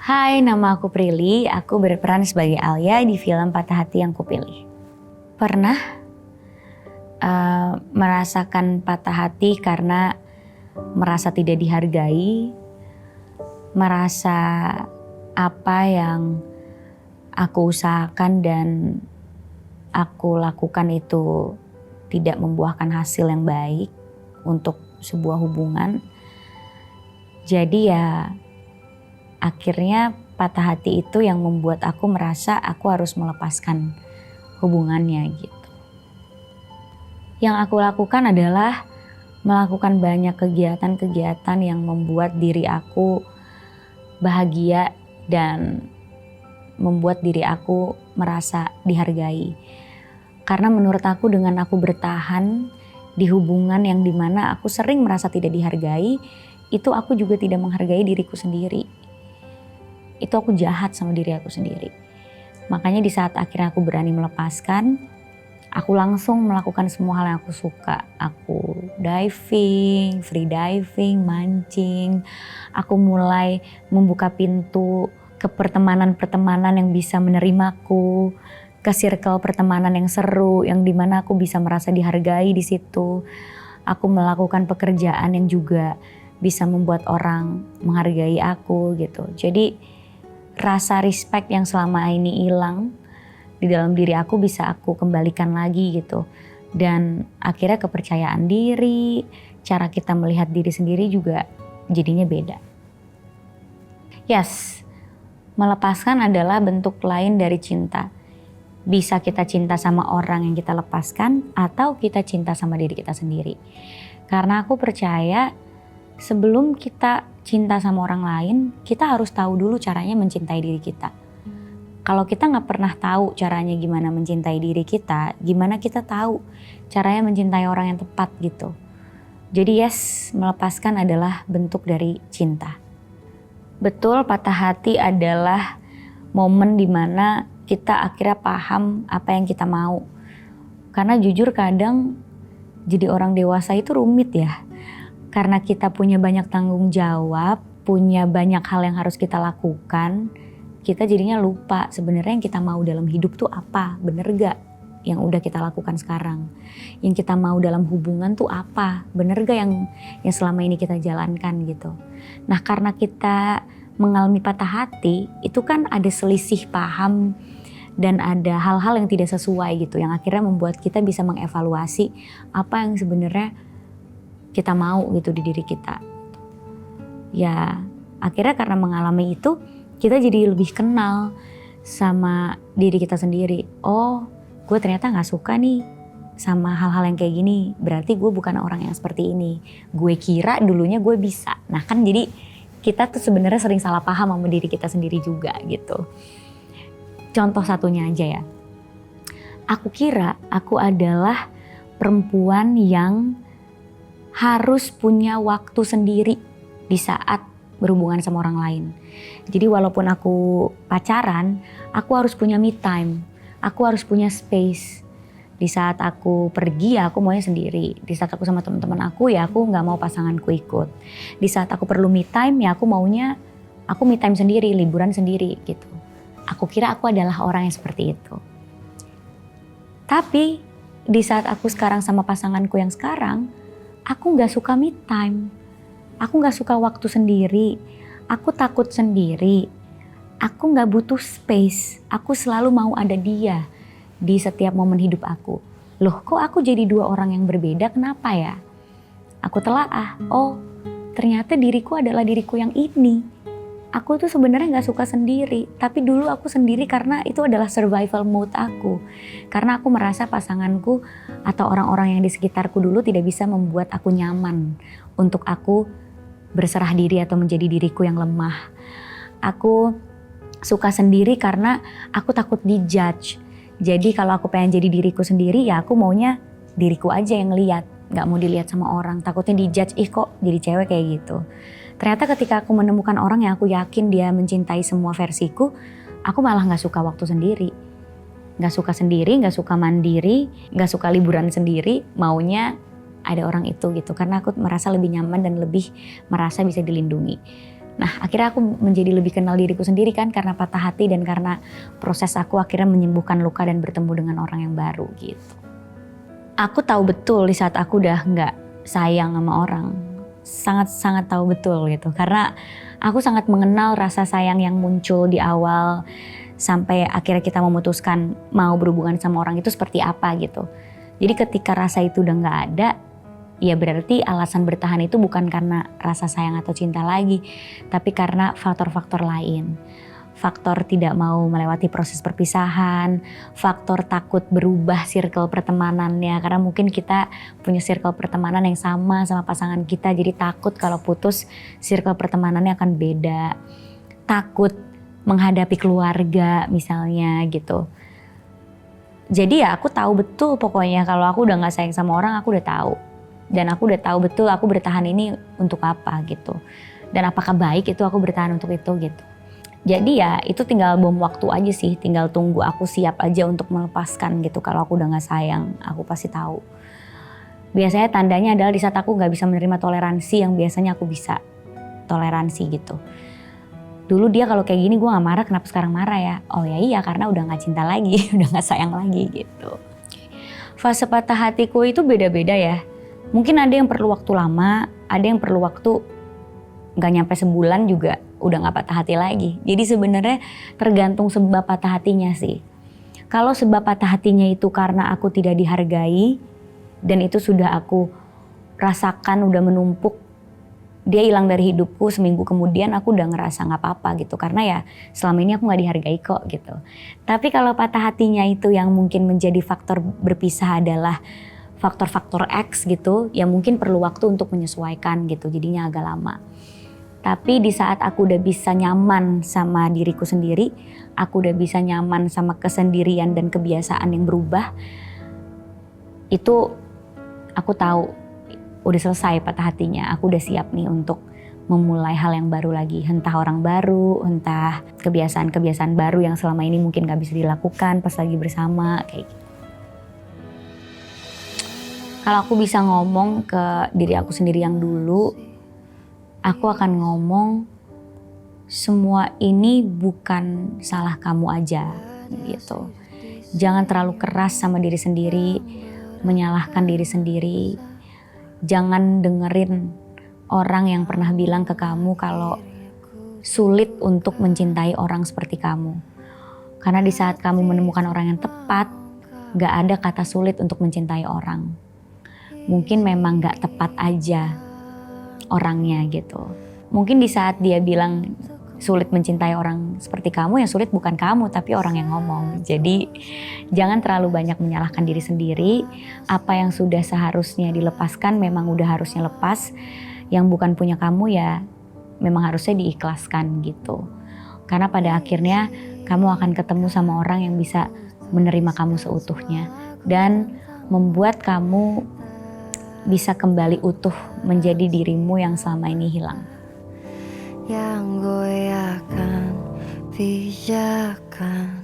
Hai, nama aku Prilly. Aku berperan sebagai Alia di film Patah Hati yang Kupilih. Pernah merasakan patah hati karena merasa tidak dihargai, merasa apa yang aku usahakan dan aku lakukan itu tidak membuahkan hasil yang baik untuk sebuah hubungan. Jadi ya akhirnya patah hati itu yang membuat aku merasa aku harus melepaskan hubungannya gitu. Yang aku lakukan adalah melakukan banyak kegiatan-kegiatan yang membuat diri aku bahagia dan membuat diri aku merasa dihargai. Karena menurut aku dengan aku bertahan di hubungan yang dimana aku sering merasa tidak dihargai, itu aku juga tidak menghargai diriku sendiri. Itu aku jahat sama diri aku sendiri. Makanya di saat akhirnya aku berani melepaskan, aku langsung melakukan semua hal yang aku suka. Aku diving, free diving, mancing. Aku mulai membuka pintu ke pertemanan-pertemanan yang bisa menerimaku, ke circle pertemanan yang seru, yang dimana aku bisa merasa dihargai di situ. Aku melakukan pekerjaan yang juga bisa membuat orang menghargai aku gitu. Jadi rasa respect yang selama ini hilang di dalam diri aku bisa aku kembalikan lagi gitu. Dan akhirnya kepercayaan diri, cara kita melihat diri sendiri juga jadinya beda. Yes, melepaskan adalah bentuk lain dari cinta. Bisa kita cinta sama orang yang kita lepaskan atau kita cinta sama diri kita sendiri. Karena aku percaya sebelum kita cinta sama orang lain, kita harus tahu dulu caranya mencintai diri kita. Kalau kita nggak pernah tahu caranya gimana mencintai diri kita, gimana kita tahu caranya mencintai orang yang tepat gitu. Jadi yes, melepaskan adalah bentuk dari cinta. Betul, patah hati adalah momen dimana kita akhirnya paham apa yang kita mau. Karena jujur kadang jadi orang dewasa itu rumit ya. Karena kita punya banyak tanggung jawab, punya banyak hal yang harus kita lakukan, kita jadinya lupa sebenarnya yang kita mau dalam hidup tuh apa, bener gak yang udah kita lakukan sekarang. Yang kita mau dalam hubungan tuh apa, bener gak yang selama ini kita jalankan gitu. Nah karena kita mengalami patah hati, itu kan ada selisih paham dan ada hal-hal yang tidak sesuai gitu, yang akhirnya membuat kita bisa mengevaluasi apa yang sebenarnya kita mau gitu di diri kita. Ya akhirnya karena mengalami itu, kita jadi lebih kenal sama diri kita sendiri. Oh, gue ternyata gak suka nih sama hal-hal yang kayak gini. Berarti gue bukan orang yang seperti ini. Gue kira dulunya gue bisa. Nah kan jadi kita tuh sebenarnya sering salah paham sama diri kita sendiri juga gitu. Contoh satunya aja ya. Aku kira aku adalah perempuan yang harus punya waktu sendiri di saat berhubungan sama orang lain. Jadi walaupun aku pacaran, aku harus punya me time. Aku harus punya space. Di saat aku pergi ya aku maunya sendiri. Di saat aku sama teman-teman aku ya aku nggak mau pasanganku ikut. Di saat aku perlu me time ya aku maunya aku me time sendiri, liburan sendiri gitu. Aku kira aku adalah orang yang seperti itu. Tapi di saat aku sekarang sama pasanganku yang sekarang, aku nggak suka me time. Aku nggak suka waktu sendiri. Aku takut sendiri. Aku nggak butuh space. Aku selalu mau ada dia di setiap momen hidup aku. Loh, kok aku jadi dua orang yang berbeda? Kenapa ya? Aku telaah. Oh, ternyata diriku adalah diriku yang ini. Aku tuh sebenarnya nggak suka sendiri. Tapi dulu aku sendiri karena itu adalah survival mode aku. Karena aku merasa pasanganku atau orang-orang yang di sekitarku dulu tidak bisa membuat aku nyaman untuk aku berserah diri atau menjadi diriku yang lemah. Aku suka sendiri karena aku takut dijudge. Jadi kalau aku pengen jadi diriku sendiri ya aku maunya diriku aja yang lihat. Gak mau dilihat sama orang, takutnya dijudge, ih kok jadi cewek kayak gitu. Ternyata ketika aku menemukan orang yang aku yakin dia mencintai semua versiku, aku malah gak suka waktu sendiri. Gak suka sendiri, gak suka mandiri, gak suka liburan sendiri, maunya ada orang itu gitu. Karena aku merasa lebih nyaman dan lebih merasa bisa dilindungi. Nah akhirnya aku menjadi lebih kenal diriku sendiri kan, karena patah hati dan karena proses aku akhirnya menyembuhkan luka dan bertemu dengan orang yang baru gitu. Aku tahu betul di saat aku udah nggak sayang sama orang, sangat-sangat tahu betul gitu. Karena aku sangat mengenal rasa sayang yang muncul di awal sampai akhirnya kita memutuskan mau berhubungan sama orang itu seperti apa gitu. Jadi ketika rasa itu udah nggak ada, ya berarti alasan bertahan itu bukan karena rasa sayang atau cinta lagi, tapi karena faktor-faktor lain. Faktor tidak mau melewati proses perpisahan, faktor takut berubah circle pertemanannya, karena mungkin kita punya circle pertemanan yang sama pasangan kita, jadi takut kalau putus circle pertemanannya akan beda. Takut menghadapi keluarga misalnya gitu. Jadi ya aku tahu betul pokoknya kalau aku udah gak sayang sama orang, aku udah tahu. Dan aku udah tahu betul aku bertahan ini untuk apa gitu. Dan apakah baik itu aku bertahan untuk itu gitu. Jadi ya itu tinggal bom waktu aja sih, tinggal tunggu aku siap aja untuk melepaskan gitu. Kalau aku udah gak sayang, aku pasti tahu. Biasanya tandanya adalah di saat aku gak bisa menerima toleransi yang biasanya aku bisa toleransi gitu. Dulu dia kalau kayak gini gue gak marah, kenapa sekarang marah ya? Oh ya iya karena udah gak cinta lagi, udah gak sayang lagi gitu. Fase patah hatiku itu beda-beda ya. Mungkin ada yang perlu waktu lama, ada yang perlu waktu gak nyampe sebulan juga udah gak patah hati lagi. Jadi sebenarnya tergantung sebab patah hatinya sih. Kalau sebab patah hatinya itu karena aku tidak dihargai dan itu sudah aku rasakan udah menumpuk, dia hilang dari hidupku seminggu kemudian aku udah ngerasa gak apa-apa gitu. Karena ya selama ini aku gak dihargai kok gitu. Tapi kalau patah hatinya itu yang mungkin menjadi faktor berpisah adalah faktor-faktor X gitu, ya mungkin perlu waktu untuk menyesuaikan gitu, jadinya agak lama. Tapi di saat aku udah bisa nyaman sama diriku sendiri, aku udah bisa nyaman sama kesendirian dan kebiasaan yang berubah, itu aku tahu udah selesai patah hatinya, aku udah siap nih untuk memulai hal yang baru lagi. Entah orang baru, entah kebiasaan-kebiasaan baru yang selama ini mungkin gak bisa dilakukan pas lagi bersama, kayak gitu. Kalau aku bisa ngomong ke diri aku sendiri yang dulu, aku akan ngomong semua ini bukan salah kamu aja gitu. Jangan terlalu keras sama diri sendiri, menyalahkan diri sendiri. Jangan dengerin orang yang pernah bilang ke kamu kalau sulit untuk mencintai orang seperti kamu. Karena di saat kamu menemukan orang yang tepat, gak ada kata sulit untuk mencintai orang. Mungkin memang gak tepat aja orangnya gitu. Mungkin di saat dia bilang sulit mencintai orang seperti kamu, yang sulit bukan kamu tapi orang yang ngomong. Jadi jangan terlalu banyak menyalahkan diri sendiri. Apa yang sudah seharusnya dilepaskan memang udah harusnya lepas. Yang bukan punya kamu ya memang harusnya diikhlaskan gitu. Karena pada akhirnya kamu akan ketemu sama orang yang bisa menerima kamu seutuhnya. Dan membuat kamu bisa kembali utuh menjadi dirimu yang selama ini hilang. Yang goyahkan, pijakan